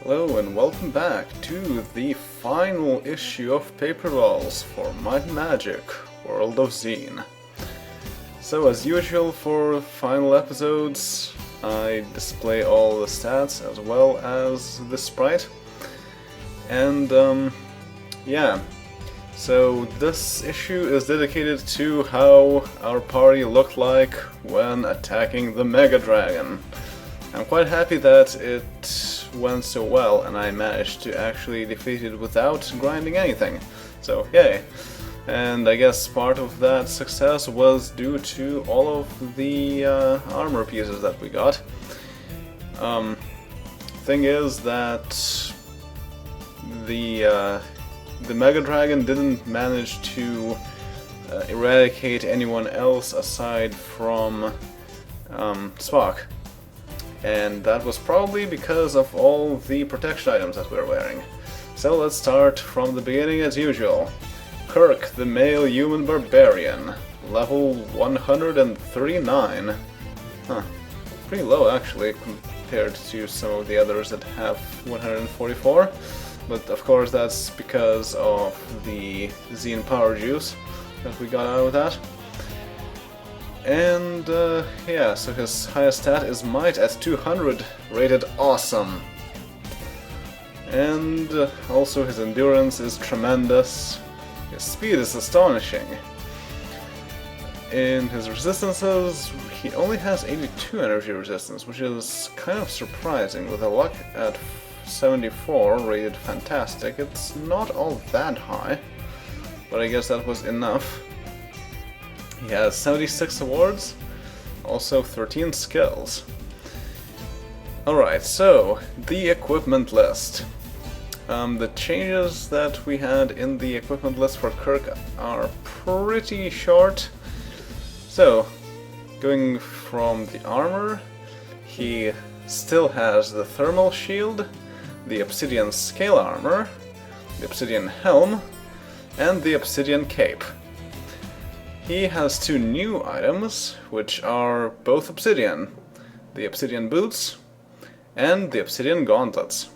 Hello and welcome back to the final issue of Paperdolls for Might and Magic, World of XEEN. So as usual for final episodes, I display all the stats as well as the sprite. And yeah, so this issue is dedicated to how our party looked like when attacking the Mega Dragon. I'm quite happy that it went so well and I managed to actually defeat it without grinding anything. So yay! And I guess part of that success was due to all of the armor pieces that we got. Thing is that the Mega Dragon didn't manage to eradicate anyone else aside from Spock. And that was probably because of all the protection items that we're wearing. So let's start from the beginning as usual. Kirk, the male human barbarian, level 139. Huh, pretty low actually compared to some of the others that have 144. But of course that's because of the XEEN power juice that we got out of that. And yeah, so his highest stat is Might at 200, rated awesome. And also his endurance is tremendous. His speed is astonishing. In his resistances, he only has 82 energy resistance, which is kind of surprising. With a luck at 74, rated fantastic, it's not all that high, but I guess that was enough. He has 76 awards, also 13 skills. Alright, so the equipment list. The changes that we had in the equipment list for Kirk are pretty short. So, going from the armor, he still has the thermal shield, the obsidian scale armor, the obsidian helm, and the obsidian cape. He has two new items, which are both obsidian, the obsidian boots and the obsidian gauntlets.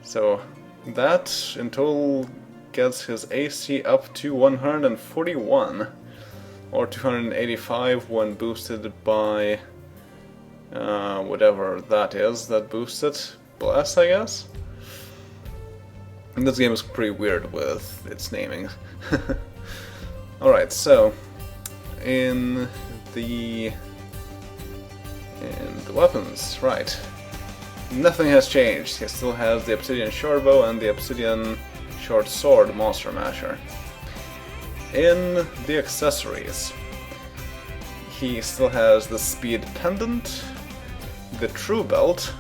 So that in total gets his AC up to 141, or 285 when boosted by whatever that is that boosts it, Bless I guess? And this game is pretty weird with its naming. Alright, so in the weapons, right. Nothing has changed. He still has the obsidian shortbow and the obsidian short sword monster masher. In the accessories, he still has the speed pendant, the true belt,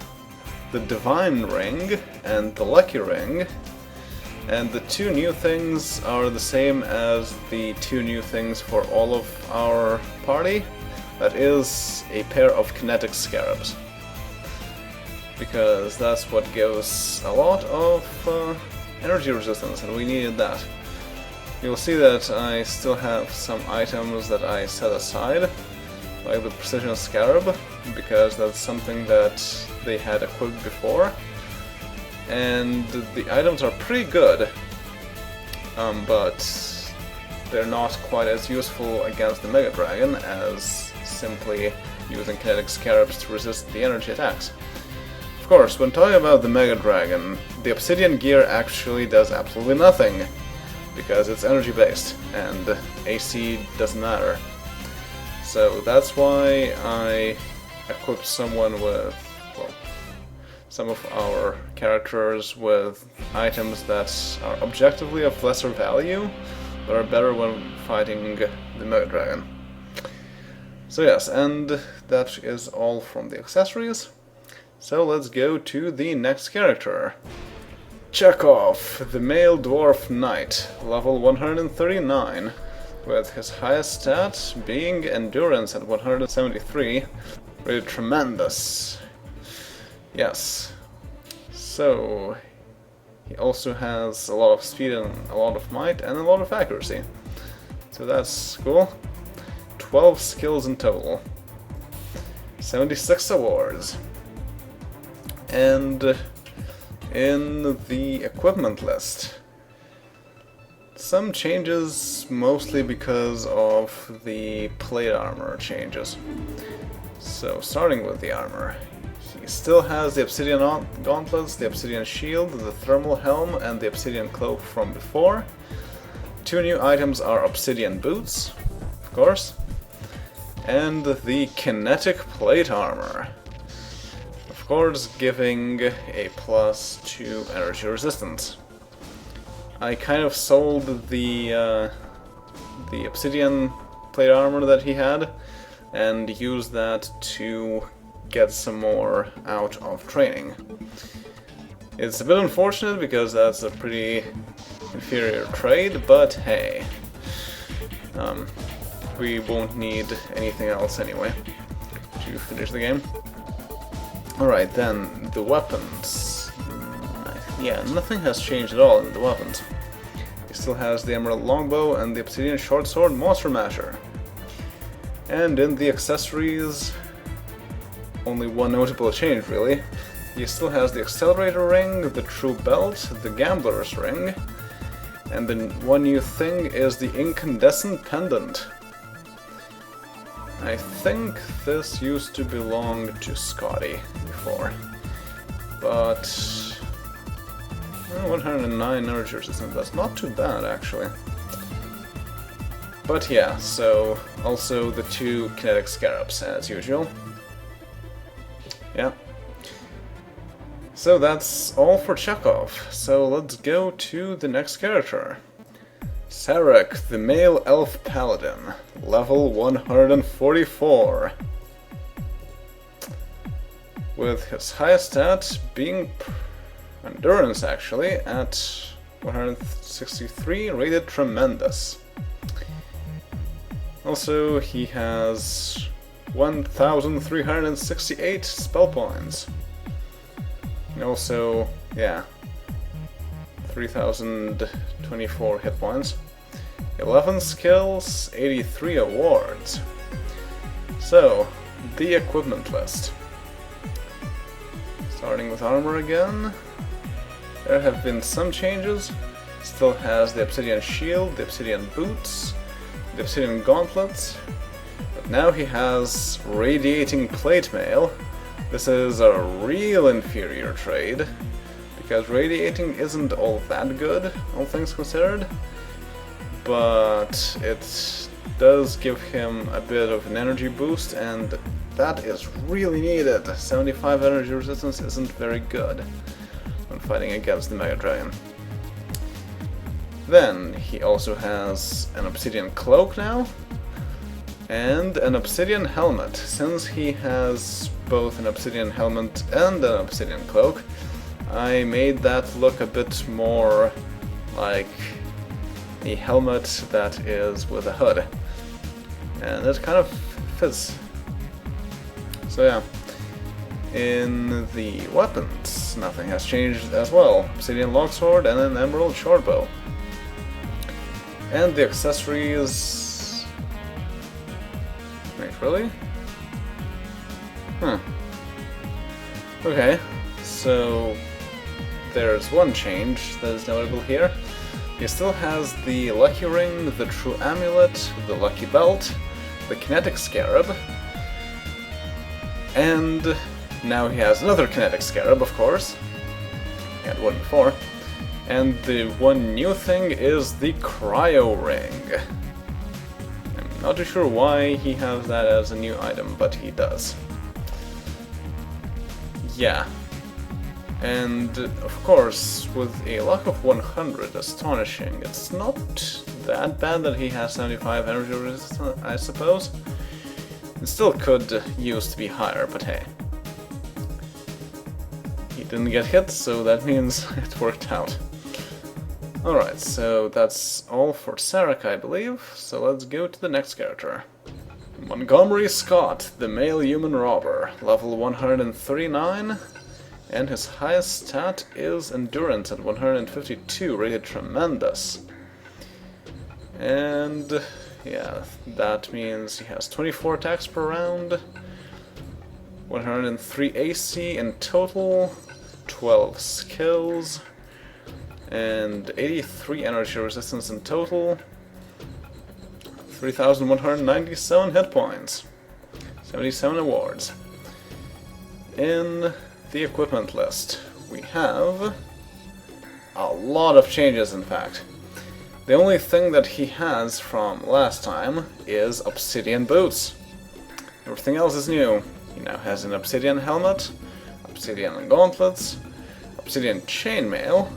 the divine ring, and the lucky ring. And the two new things are the same as the two new things for all of our party. That is a pair of kinetic scarabs. Because that's what gives a lot of energy resistance, and we needed that. You'll see that I still have some items that I set aside, like the precision scarab, because that's something that they had equipped before. And the items are pretty good, but they're not quite as useful against the Mega Dragon as simply using kinetic scarabs to resist the energy attacks. Of course, when talking about the Mega Dragon, the obsidian gear actually does absolutely nothing, because it's energy based, and AC doesn't matter. So that's why I equipped someone with, well, some of our characters with items that are objectively of lesser value, but are better when fighting the Mega Dragon. So yes, and that is all from the accessories. So let's go to the next character. Chekhov, the male dwarf knight, level 139, with his highest stat being endurance at 173, rated tremendous. Yes, so he also has a lot of speed and a lot of might and a lot of accuracy. So that's cool. 12 skills in total. 76 awards. And in the equipment list. Some changes, mostly because of the plate armor changes. So, starting with the armor. He still has the obsidian gauntlets, the obsidian shield, the thermal helm, and the obsidian cloak from before. Two new items are obsidian boots, of course, and the kinetic plate armor. Of course, giving a plus to energy resistance. I kind of sold the obsidian plate armor that he had, and used that to get some more out of training. It's a bit unfortunate because that's a pretty inferior trade, but hey, we won't need anything else anyway to finish the game. Alright, then the weapons. Yeah, nothing has changed at all in the weapons. He still has the emerald longbow and the obsidian short sword monster masher. And in the accessories, only one notable change, really. He still has the accelerator ring, the true belt, the gambler's ring, and the one new thing is the incandescent pendant. I think this used to belong to Scotty before, but 109 energy resistance, that's not too bad actually. But yeah, so also the two kinetic scarabs as usual. Yeah. So that's all for Chekhov. So let's go to the next character. Sarek, the male elf paladin, level 144. With his highest stat being endurance actually, at 163, rated tremendous. Also, he has 1,368 spell points. And also, yeah, 3,024 hit points. 11 skills, 83 awards. So, the equipment list. Starting with armor again. There have been some changes. Still has the obsidian shield, the obsidian boots, the obsidian gauntlets. Now he has radiating plate mail. This is a real inferior trade, because radiating isn't all that good, all things considered, but it does give him a bit of an energy boost, and that is really needed. 75 energy resistance isn't very good when fighting against the Mega Dragon. Then he also has an obsidian cloak now, and an obsidian helmet. Since he has both an obsidian helmet and an obsidian cloak, I made that look a bit more like a helmet that is with a hood. And it kind of fits. So yeah. In the weapons, nothing has changed as well. Obsidian longsword and an emerald shortbow. And the accessories... Wait, really? Huh. Okay, so there's one change that is notable here. He still has the lucky ring, the true amulet, the lucky belt, the kinetic scarab, and now he has another kinetic scarab, of course. He had one before. And the one new thing is the cryo ring. I'm not too sure why he has that as a new item, but he does. Yeah. And of course, with a luck of 100, astonishing, it's not that bad that he has 75 energy resistance, I suppose. It still could use to be higher, but hey. He didn't get hit, so that means it worked out. Alright, so that's all for Sarek, I believe, so let's go to the next character. Montgomery Scott, the male human robber, level 139, and his highest stat is endurance at 152, rated tremendous. And yeah, that means he has 24 attacks per round, 103 AC in total, 12 skills, and 83 energy resistance in total, 3,197 hit points, 77 awards. In the equipment list, we have a lot of changes, in fact. The only thing that he has from last time is obsidian boots. Everything else is new. He now has an obsidian helmet, obsidian gauntlets, obsidian chainmail,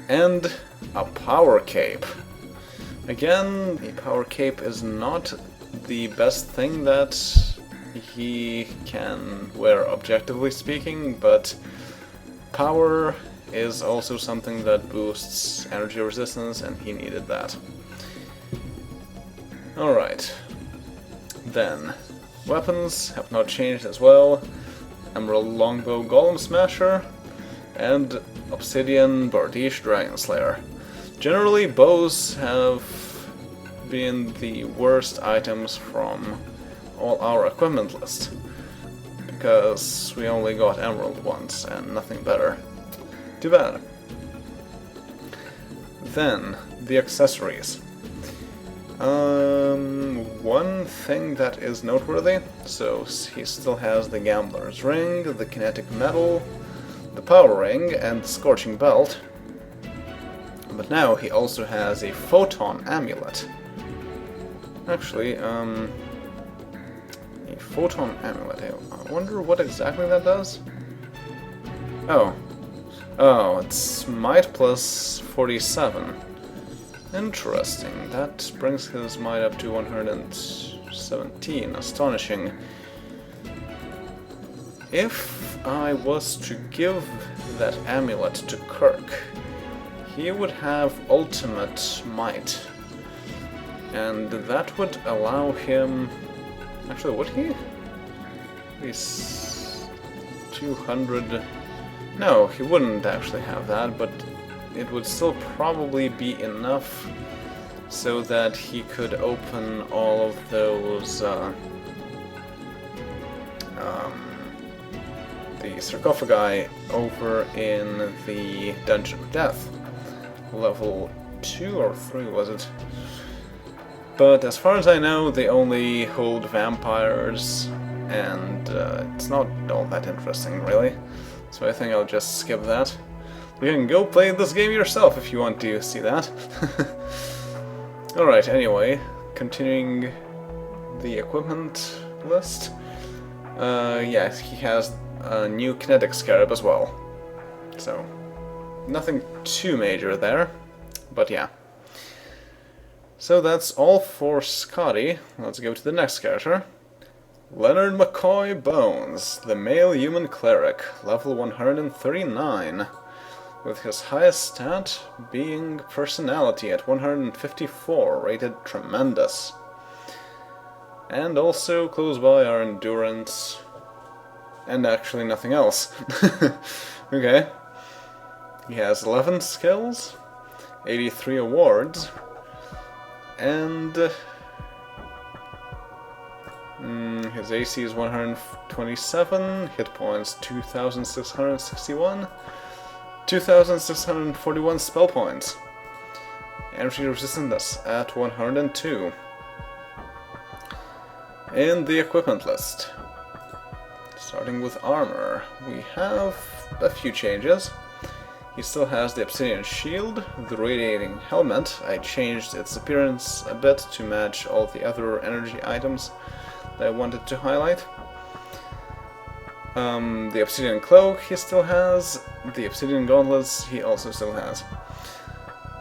and a power cape. Again, the power cape is not the best thing that he can wear objectively speaking, but power is also something that boosts energy resistance, and he needed that. Alright. Then, weapons have not changed as well. Emerald Longbow Golem Smasher, and Obsidian Bardiche Dragon Slayer. Generally, bows have been the worst items from all our equipment list, because we only got Emerald once and nothing better. Too bad. Then, the accessories. One thing that is noteworthy, so he still has the Gambler's Ring, the Kinetic Medal, the Power Ring, and the Scorching Belt. But now he also has a Photon Amulet. Actually, a Photon Amulet. I wonder what exactly that does? Oh, it's Might plus 47. Interesting. That brings his might up to 117. Astonishing. If I was to give that amulet to Kirk, he would have ultimate might. And that would allow him... Actually, would he? He's 200... No, he wouldn't actually have that, but it would still probably be enough so that he could open all of those, the sarcophagi over in the Dungeon of Death. Level 2 or 3, was it? But as far as I know, they only hold vampires, and it's not all that interesting, really. So I think I'll just skip that. You can go play this game yourself if you want to see that. Alright, anyway, continuing the equipment list. Yeah, he has a new kinetic scarab as well. So, nothing too major there, but yeah. So that's all for Scotty. Let's go to the next character. Leonard McCoy Bones, the male human cleric, level 139, with his highest stat being personality at 154, rated tremendous. And also close by are endurance, and actually nothing else. Okay. He has 11 skills, 83 awards, and his AC is 127, hit points 2,661, 2,641 spell points, energy resistance at 102. In the equipment list, starting with armor, we have a few changes. He still has the Obsidian Shield, the Radiating Helmet. I changed its appearance a bit to match all the other energy items that I wanted to highlight. The Obsidian Cloak he still has, the Obsidian Gauntlets he also still has.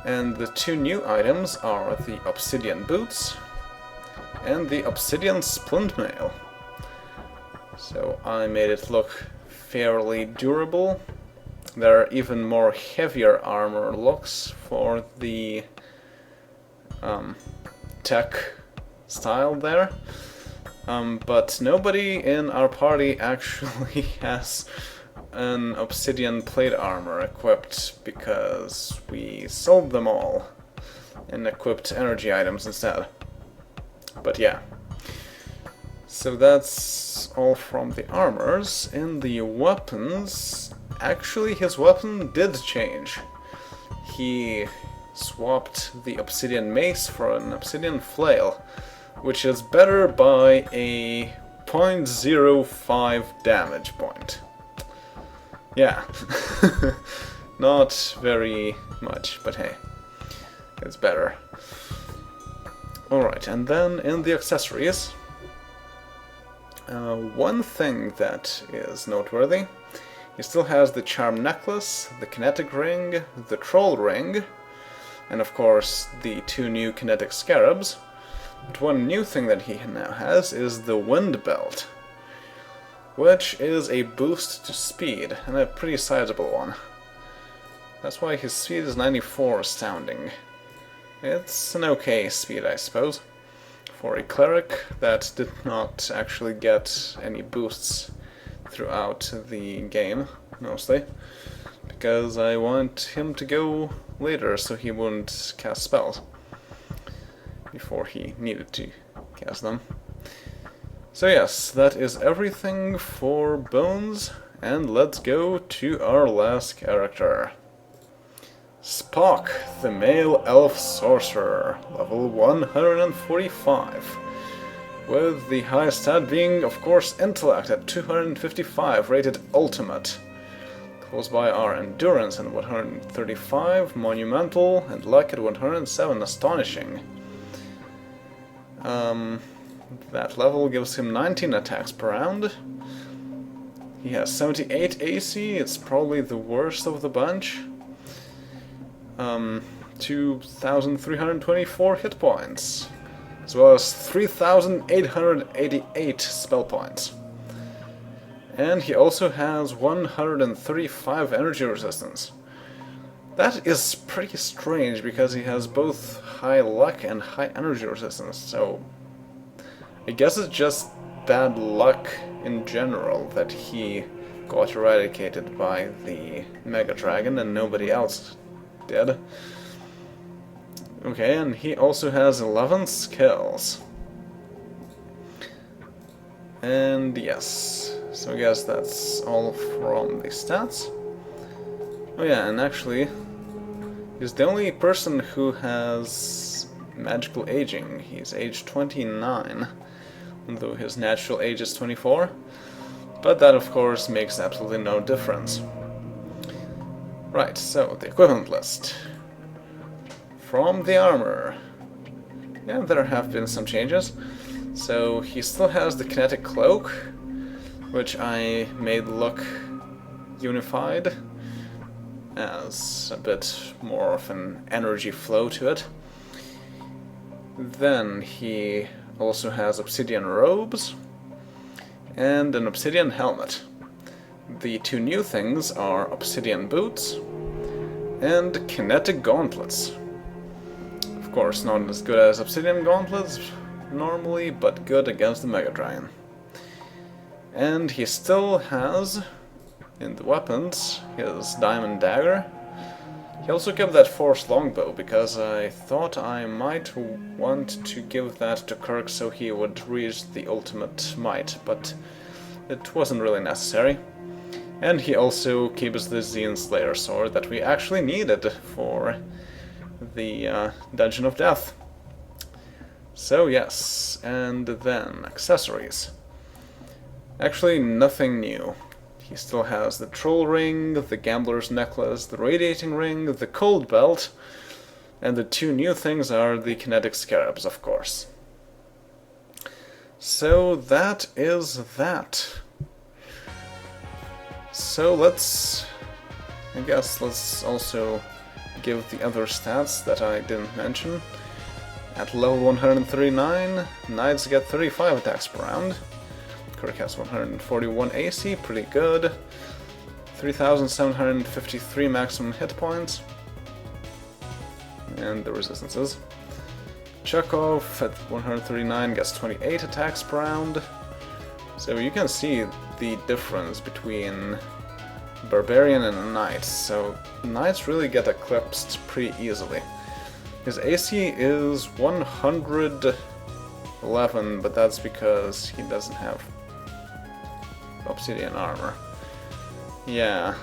And the two new items are the Obsidian Boots and the Obsidian Splint Mail. So I made it look fairly durable. There are even more heavier armor looks for the tech style there. But nobody in our party actually has an obsidian plate armor equipped because we sold them all and equipped energy items instead. But yeah. So that's all from the armors. In the weapons, actually his weapon did change. He swapped the obsidian mace for an obsidian flail, which is better by a 0.05 damage point. Yeah, not very much, but hey, it's better. Alright, and then in the accessories, one thing that is noteworthy, he still has the charm necklace, the kinetic ring, the troll ring, and of course the 2 new kinetic scarabs. But one new thing that he now has is the wind belt, which is a boost to speed, and a pretty sizable one. That's why his speed is 94 astounding. It's an okay speed, I suppose, for a cleric that did not actually get any boosts throughout the game, mostly, because I want him to go later so he wouldn't cast spells before he needed to cast them. So yes, that is everything for Bones, and let's go to our last character. Spock, the male elf sorcerer, level 145, with the highest stat being, of course, intellect at 255, rated ultimate. Close by are endurance at 135, monumental, and luck at 107, astonishing. That level gives him 19 attacks per round. He has 78 AC, it's probably the worst of the bunch. 2,324 hit points, as well as 3,888 spell points. And he also has 135 energy resistance. That is pretty strange, because he has both high luck and high energy resistance, so I guess it's just bad luck in general that he got eradicated by the Mega Dragon and nobody else did. Okay, and he also has 11 skills. And yes, so I guess that's all from the stats. Oh yeah, and actually, he's the only person who has magical aging. He's age 29, though his natural age is 24. But that, of course, makes absolutely no difference. Right, so the equipment list. From the armor. Yeah, there have been some changes. So he still has the kinetic cloak, which I made look unified, as a bit more of an energy flow to it. Then he also has obsidian robes and an obsidian helmet. The 2 new things are obsidian boots and kinetic gauntlets. Of course, not as good as obsidian gauntlets normally, but good against the Mega Dragon. And he still has, in the weapons, his diamond dagger. He also kept that force longbow, because I thought I might want to give that to Kirk so he would reach the ultimate might, but it wasn't really necessary. And he also keeps the XEEN Slayer sword that we actually needed for the Dungeon of Death. So yes, and then accessories. Actually, nothing new. He still has the troll ring, the gambler's necklace, the radiating ring, the cold belt, and the 2 new things are the kinetic scarabs, of course. So that is that. So let's also give the other stats that I didn't mention. At level 139, Knights get 35 attacks per round. Kirk has 141 AC, pretty good. 3,753 maximum hit points. And the resistances. Chekhov at 139 gets 28 attacks per round. So you can see the difference between Barbarian and Knight. So Knights really get eclipsed pretty easily. His AC is 111, but that's because he doesn't have obsidian armor. Yeah,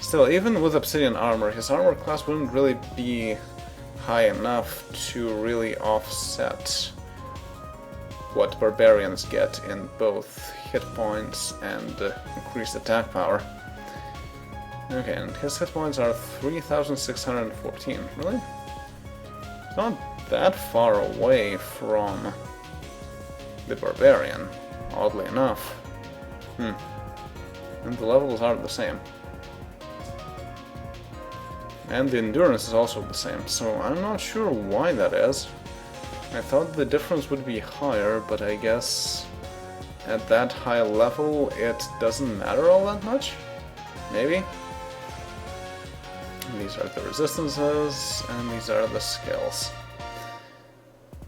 Still, even with obsidian armor, his armor class wouldn't really be high enough to really offset what barbarians get in both hit points and increased attack power. Okay, and his hit points are 3,614. Really? It's not that far away from the barbarian, oddly enough. And the levels are the same. And the endurance is also the same, so I'm not sure why that is. I thought the difference would be higher, but I guess at that high level it doesn't matter all that much? Maybe? These are the resistances, and these are the skills.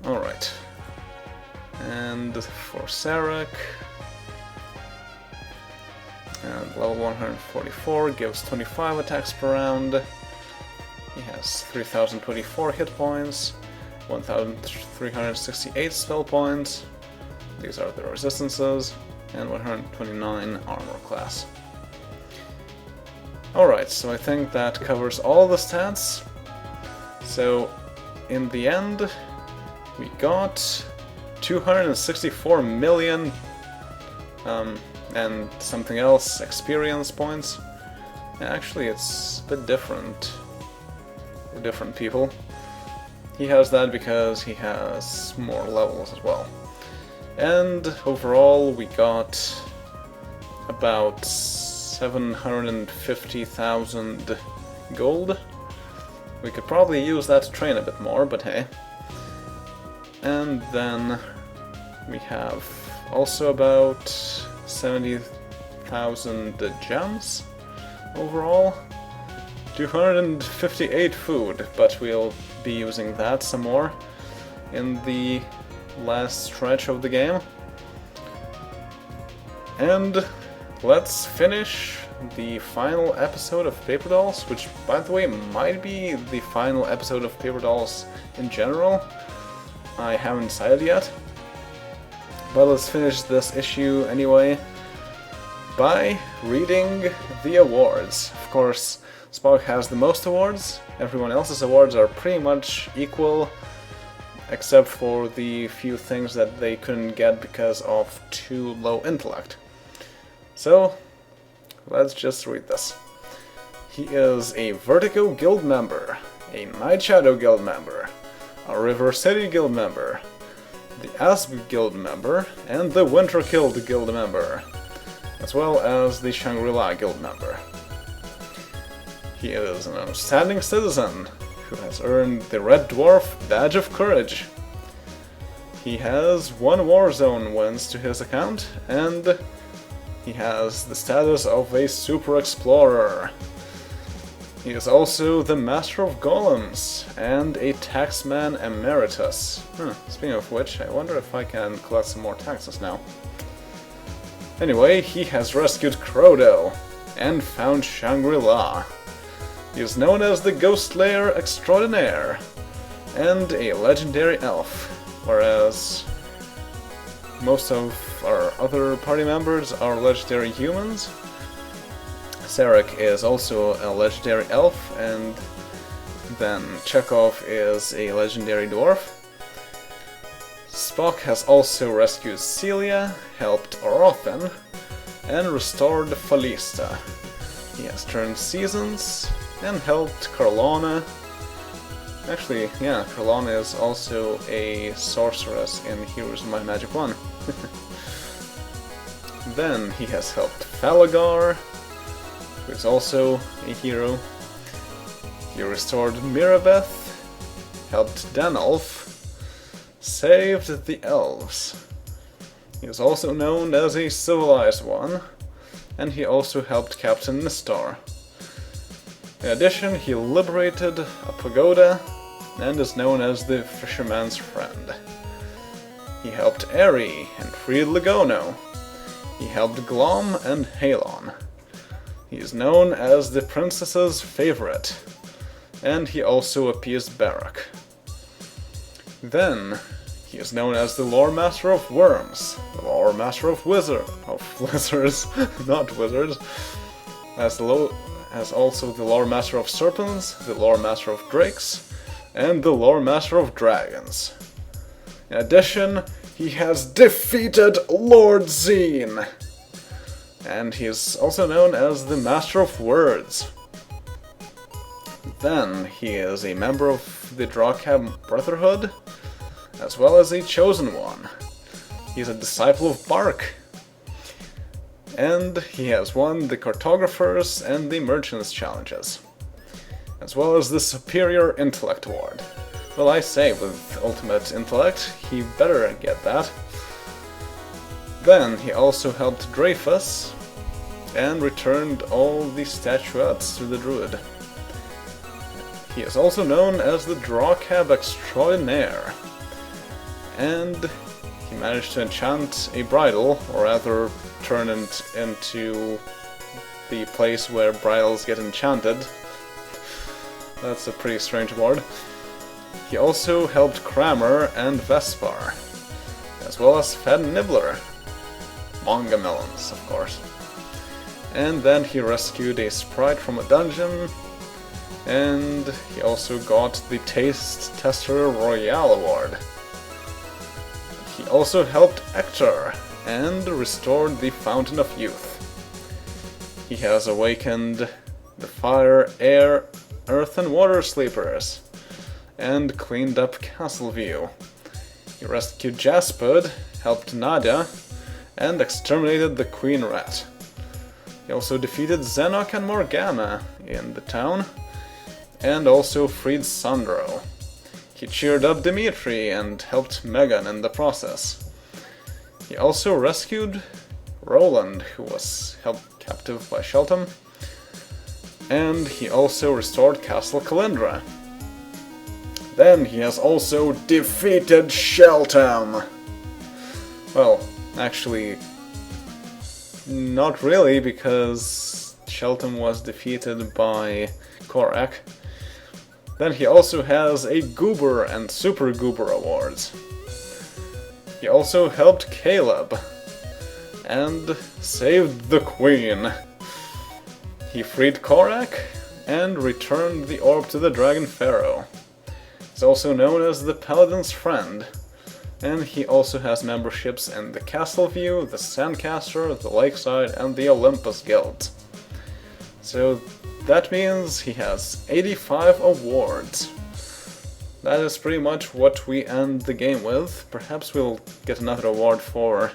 Alright. And for Sarek, and level 144 gives 25 attacks per round. He has 3,024 hit points, 1,368 spell points. These are the resistances, and 129 armor class. Alright, so I think that covers all the stats. So, in the end, we got 264 million and something else experience points. Actually, it's a bit different for different people. He has that because he has more levels as well. And overall, we got about 750,000 gold. We could probably use that to train a bit more, but hey. And then we have also about 70,000 gems overall. 258 food, but we'll be using that some more in the last stretch of the game. And let's finish the final episode of Paperdolls, which, by the way, might be the final episode of Paperdolls in general. I haven't decided yet. But let's finish this issue anyway by reading the awards. Of course, Spock has the most awards. Everyone else's awards are pretty much equal, except for the few things that they couldn't get because of too low intellect. So, let's just read this. He is a Vertigo Guild member, a Night Shadow Guild member, a River City Guild member, the Asp Guild member, and the Winterkill Guild member, as well as the Shangri-La Guild member. He is an outstanding citizen who has earned the Red Dwarf Badge of Courage. He has 1 Warzone wins to his account, and he has the status of a Super Explorer. He is also the Master of Golems and a Taxman Emeritus. Speaking of which, I wonder if I can collect some more taxes now. Anyway, he has rescued Crodo and found Shangri-La. He is known as the Ghost Slayer Extraordinaire and a legendary elf, whereas most of our other party members are legendary humans. Sarek is also a legendary elf, and then Chekhov is a legendary dwarf. Spock has also rescued Celia, helped Orothan, and restored Falista. He has turned seasons and helped Carlona. Actually, yeah, Carlona is also a sorceress in Heroes of Might and Magic 1. Then he has helped Falagar, who is also a hero. He restored Mirabeth, helped Danolf, saved the elves. He is also known as a civilized one, and he also helped Captain Nistar. In addition, he liberated a pagoda and is known as the Fisherman's Friend. He helped Eri and freed Ligono. He helped Glom and Halon. He is known as the Princess's Favorite, and he also appeased Barak. Then, he is known as the Lore Master of Worms, the Lore Master of Lizards, not wizards, has also the Lore Master of Serpents, the Lore Master of Drakes, and the Lore Master of Dragons. In addition, he has defeated Lord XEEN, and he is also known as the Master of Words. Then he is a member of the Drawcab Brotherhood, as well as a Chosen One. He's a disciple of Bark, and he has won the Cartographers and the Merchants challenges, as well as the Superior Intellect Award. Well, I say, with Ultimate Intellect, he better get that. Then he also helped Dreyfus, and returned all the statuettes to the Druid. He is also known as the Drawcab Extraordinaire, and he managed to enchant a bridle, or rather turn it into the place where bridles get enchanted. That's a pretty strange award. He also helped Kramer and Vespar, as well as fed Nibbler. Manga melons, of course. And then he rescued a sprite from a dungeon, and he also got the Taste Tester Royale Award. He also helped Ector, and restored the Fountain of Youth. He has awakened the Fire, Air, Earth and Water Sleepers, and cleaned up Castleview. He rescued Jaspud, helped Nadia, and exterminated the Queen Rat. He also defeated Zenok and Morgana in the town, and also freed Sandro. He cheered up Dimitri and helped Megan in the process. He also rescued Roland, who was held captive by Shelton, and he also restored Castle Kalindra. Then he has also defeated Shelton! Well, actually, not really, because Shelton was defeated by Korak. Then he also has a Goober and Super Goober awards. He also helped Caleb, and saved the Queen. He freed Korak, and returned the orb to the Dragon Pharaoh. He's also known as the Paladin's Friend, and he also has memberships in the Castleview, the Sandcaster, the Lakeside, and the Olympus Guild. So that means he has 85 awards. That is pretty much what we end the game with. Perhaps we'll get another award for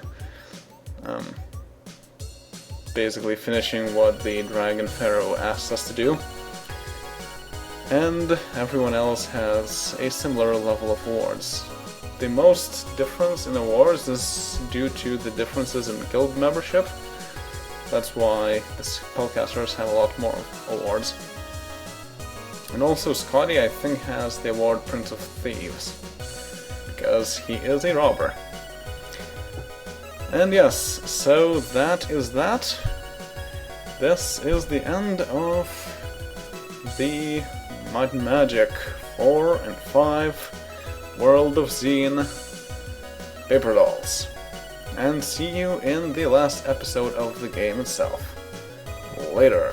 basically finishing what the Dragon Pharaoh asked us to do. And everyone else has a similar level of awards. The most difference in awards is due to the differences in guild membership. That's why the spellcasters have a lot more awards. And also Scotty, I think, has the award Prince of Thieves, because he is a robber. And yes, so that is that. This is the end of the Might and Magic 4 and 5 World of XEEN Paperdolls. And see you in the last episode of the game itself. Later.